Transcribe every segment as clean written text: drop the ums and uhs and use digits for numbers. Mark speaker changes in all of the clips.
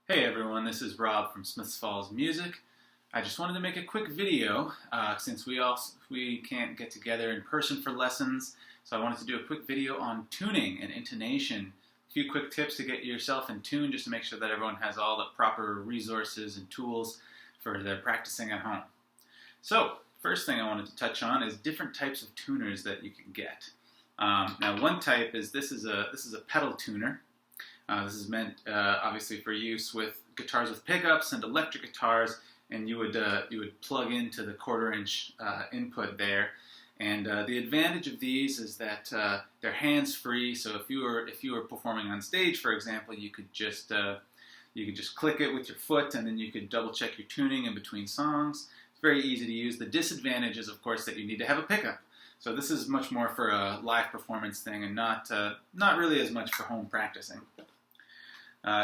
Speaker 1: Hey everyone, this is Rob from Smiths Falls Music. I just wanted to make a quick video since we can't get together in person for lessons, so I wanted to do a quick video on tuning and intonation. A few quick tips to get yourself in tune, just to make sure that everyone has all the proper resources and tools for their practicing at home. So, first thing I wanted to touch on is different types of tuners that you can get. Now, one type is this is a pedal tuner. This is meant obviously for use with guitars with pickups and electric guitars, and you would plug into the 1/4-inch input there. And the advantage of these is that they're hands-free. So if you were performing on stage, for example, you could just click it with your foot, and then you could double check your tuning in between songs. It's very easy to use. The disadvantage is, of course, that you need to have a pickup. So this is much more for a live performance thing, and not really as much for home practicing.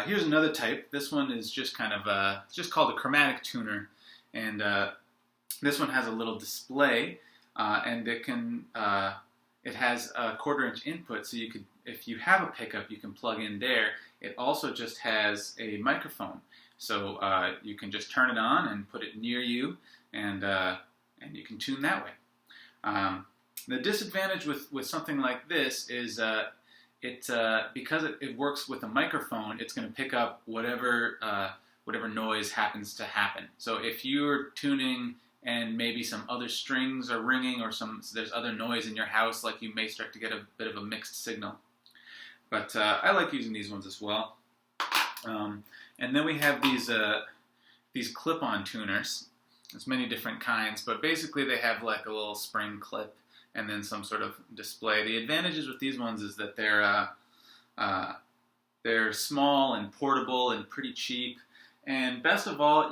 Speaker 1: Here's another type. This one is just kind of just called a chromatic tuner, and this one has a little display, and it has a 1/4-inch input. So you could, if you have a pickup, you can plug in there. It also just has a microphone, so you can just turn it on and put it near you, and you can tune that way. The disadvantage with something like this is because it works with a microphone, it's going to pick up whatever noise happens to happen. So if you're tuning and maybe some other strings are ringing, or there's other noise in your house, like, you may start to get a bit of a mixed signal. But I like using these ones as well. And then we have these clip-on tuners. There's many different kinds, but basically they have like a little spring clip and then some sort of display. The advantages with these ones is that they're small and portable and pretty cheap. And best of all,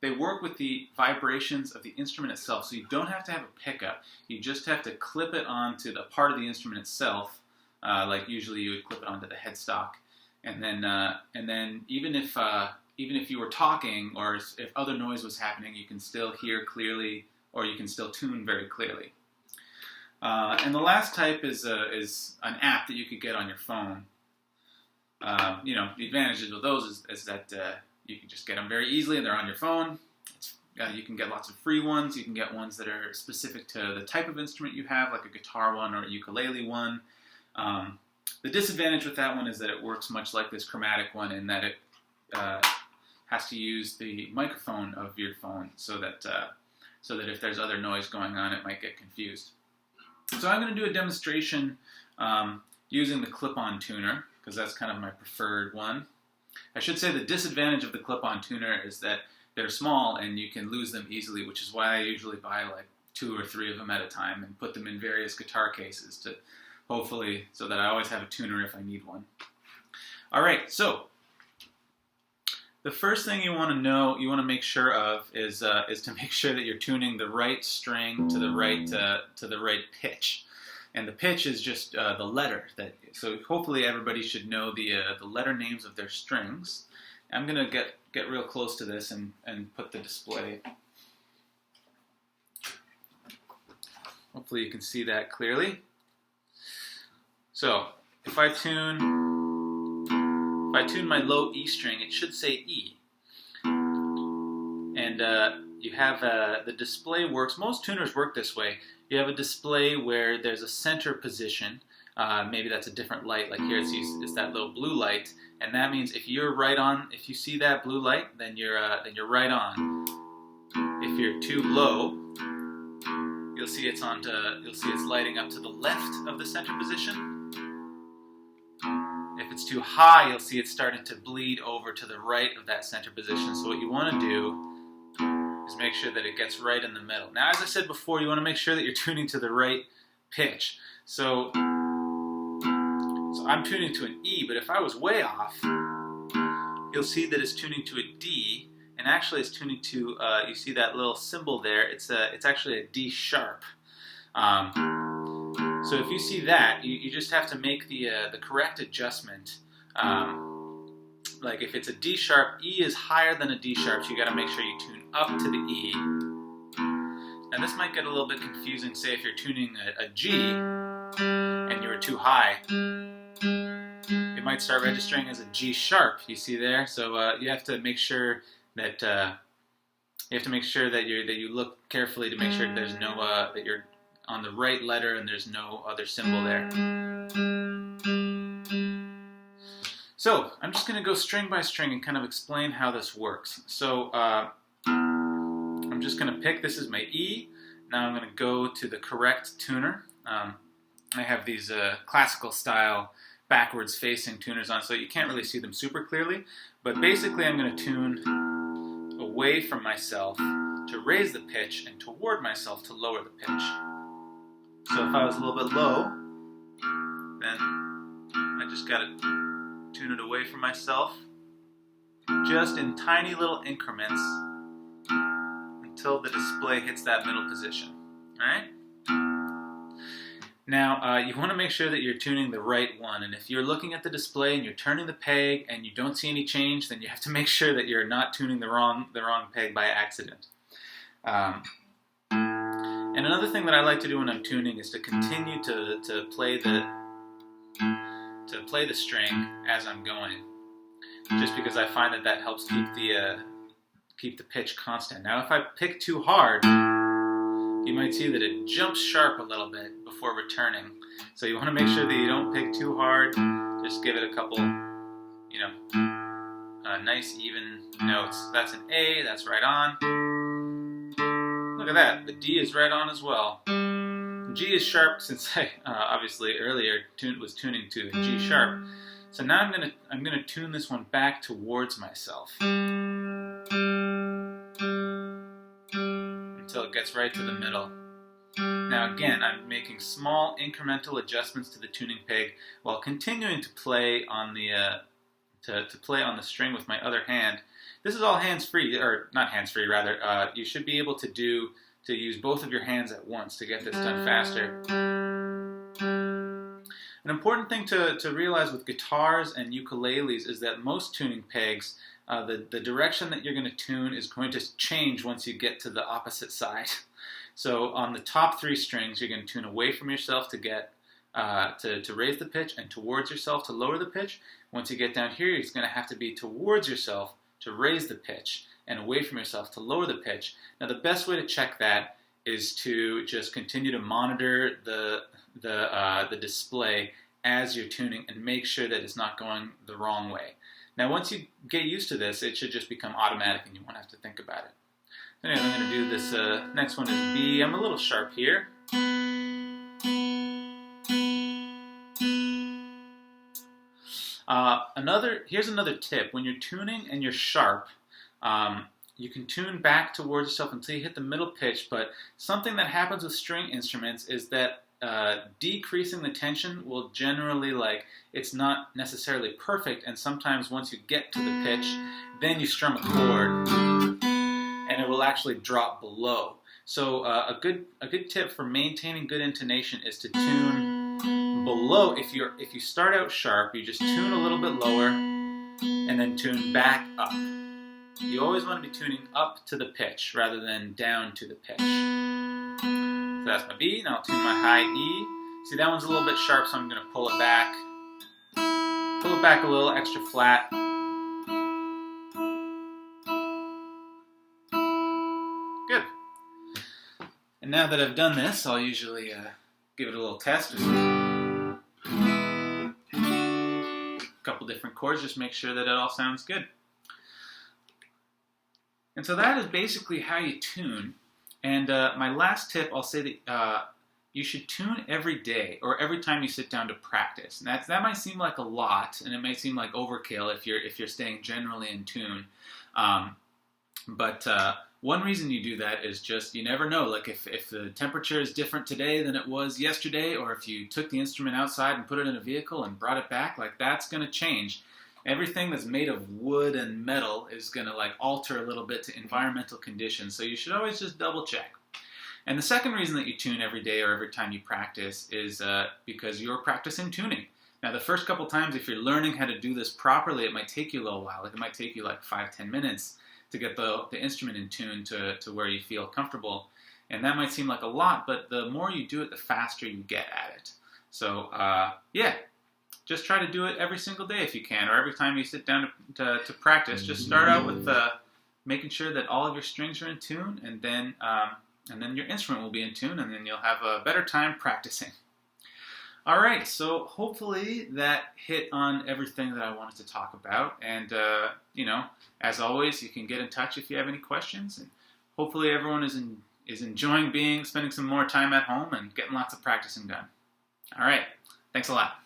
Speaker 1: they work with the vibrations of the instrument itself, so you don't have to have a pickup. You just have to clip it onto the part of the instrument itself, like usually you would clip it onto the headstock. And then even if you were talking, or if other noise was happening, you can still hear clearly, or you can still tune very clearly. And the last type is an app that you could get on your phone. The advantages of those is that you can just get them very easily, and they're on your phone. You can get lots of free ones. You can get ones that are specific to the type of instrument you have, like a guitar one or a ukulele one. The disadvantage with that one is that it works much like this chromatic one, in that it has to use the microphone of your phone, so that if there's other noise going on, it might get confused. So I'm going to do a demonstration using the clip-on tuner, because that's kind of my preferred one. I should say the disadvantage of the clip-on tuner is that they're small and you can lose them easily, which is why I usually buy like 2 or 3 of them at a time and put them in various guitar cases, so that I always have a tuner if I need one. Alright, so the first thing you want to make sure of is to make sure that you're tuning the right string to the right pitch, and the pitch is just the letter. So hopefully everybody should know the letter names of their strings. I'm gonna get real close to this and put the display. Hopefully you can see that clearly. So if I tune my low E string, it should say E. And you have the display works. Most tuners work this way. You have a display where there's a center position. Maybe that's a different light. Like here, it's that little blue light, and that means if you're right on, if you see that blue light, then you're right on. If you're too low, you'll see it's lighting up to the left of the center position. If it's too high, you'll see it's starting to bleed over to the right of that center position. So what you want to do is make sure that it gets right in the middle. Now, as I said before, you want to make sure that you're tuning to the right pitch. So I'm tuning to an E, but if I was way off, you'll see that it's tuning to a D, and actually it's tuning to, you see that little symbol there, it's actually a D sharp. So if you see that, you just have to make the correct adjustment. Like if it's a D sharp, E is higher than a D sharp, so you got to make sure you tune up to the E. Now this might get a little bit confusing. Say if you're tuning a G and you were too high, it might start registering as a G sharp. You see there? So you have to make sure that you look carefully to make sure there's no that you're on the right letter and there's no other symbol there. So I'm just going to go string by string and kind of explain how this works. So I'm just going to pick, this is my E. Now I'm going to go to the correct tuner. I have these classical style backwards facing tuners on, so you can't really see them super clearly. But basically I'm going to tune away from myself to raise the pitch and toward myself to lower the pitch. So if I was a little bit low, then I just got to tune it away from myself, just in tiny little increments until the display hits that middle position. Alright? Now, you want to make sure that you're tuning the right one, and if you're looking at the display and you're turning the peg and you don't see any change, then you have to make sure that you're not tuning the wrong peg by accident. And another thing that I like to do when I'm tuning is to continue to play the string as I'm going, just because I find that helps keep the pitch constant. Now, if I pick too hard, you might see that it jumps sharp a little bit before returning. So you want to make sure that you don't pick too hard. Just give it a couple, nice even notes. That's an A, that's right on. Look at that, the D is right on as well. G is sharp since I obviously earlier was tuning to a G sharp. So now I'm gonna tune this one back towards myself until it gets right to the middle. Now again, I'm making small incremental adjustments to the tuning peg while continuing to play on the play on the string with my other hand. This is all hands-free, or not hands-free rather. You should be able to use both of your hands at once to get this done faster. An important thing to realize with guitars and ukuleles is that most tuning pegs, the direction that you're going to tune is going to change once you get to the opposite side. So on the top three strings, you're going to tune away from yourself to get to raise the pitch, and towards yourself to lower the pitch. Once you get down here, it's going to have to be towards yourself to raise the pitch, and away from yourself to lower the pitch. Now the best way to check that is to just continue to monitor the display as you're tuning and make sure that it's not going the wrong way. Now once you get used to this, it should just become automatic and you won't have to think about it. Anyway, I'm going to do this, next one is B. I'm a little sharp here. Here's another tip. When you're tuning and you're sharp, you can tune back towards yourself until you hit the middle pitch, but something that happens with string instruments is that decreasing the tension will generally, it's not necessarily perfect, and sometimes once you get to the pitch, then you strum a chord, and it will actually drop below. So a good tip for maintaining good intonation is to tune below. If you start out sharp, you just tune a little bit lower and then tune back up. You always want to be tuning up to the pitch rather than down to the pitch. So that's my B. Now I'll tune my high E. See, that one's a little bit sharp, so I'm going to pull it back. Pull it back a little extra flat. Good. And now that I've done this, I'll usually give it a little test. A couple different chords, just make sure that it all sounds good. And so that is basically how you tune. And my last tip, I'll say that you should tune every day or every time you sit down to practice. And that might seem like a lot, and it might seem like overkill if you're staying generally in tune. But one reason you do that is just you never know. Like if the temperature is different today than it was yesterday, or if you took the instrument outside and put it in a vehicle and brought it back, that's going to change. Everything that's made of wood and metal is going to alter a little bit to environmental conditions, so you should always just double check. And the second reason that you tune every day or every time you practice is because you're practicing tuning. Now the first couple times, if you're learning how to do this properly, it might take you a little while. It might take you 5-10 minutes to get the instrument in tune to where you feel comfortable. And that might seem like a lot, but the more you do it, the faster you get at it. So yeah. just try to do it every single day if you can, or every time you sit down to practice. Just start out with making sure that all of your strings are in tune, and then your instrument will be in tune, and then you'll have a better time practicing. All right, so hopefully that hit on everything that I wanted to talk about. And, as always, you can get in touch if you have any questions. And hopefully everyone is enjoying spending some more time at home and getting lots of practicing done. All right, thanks a lot.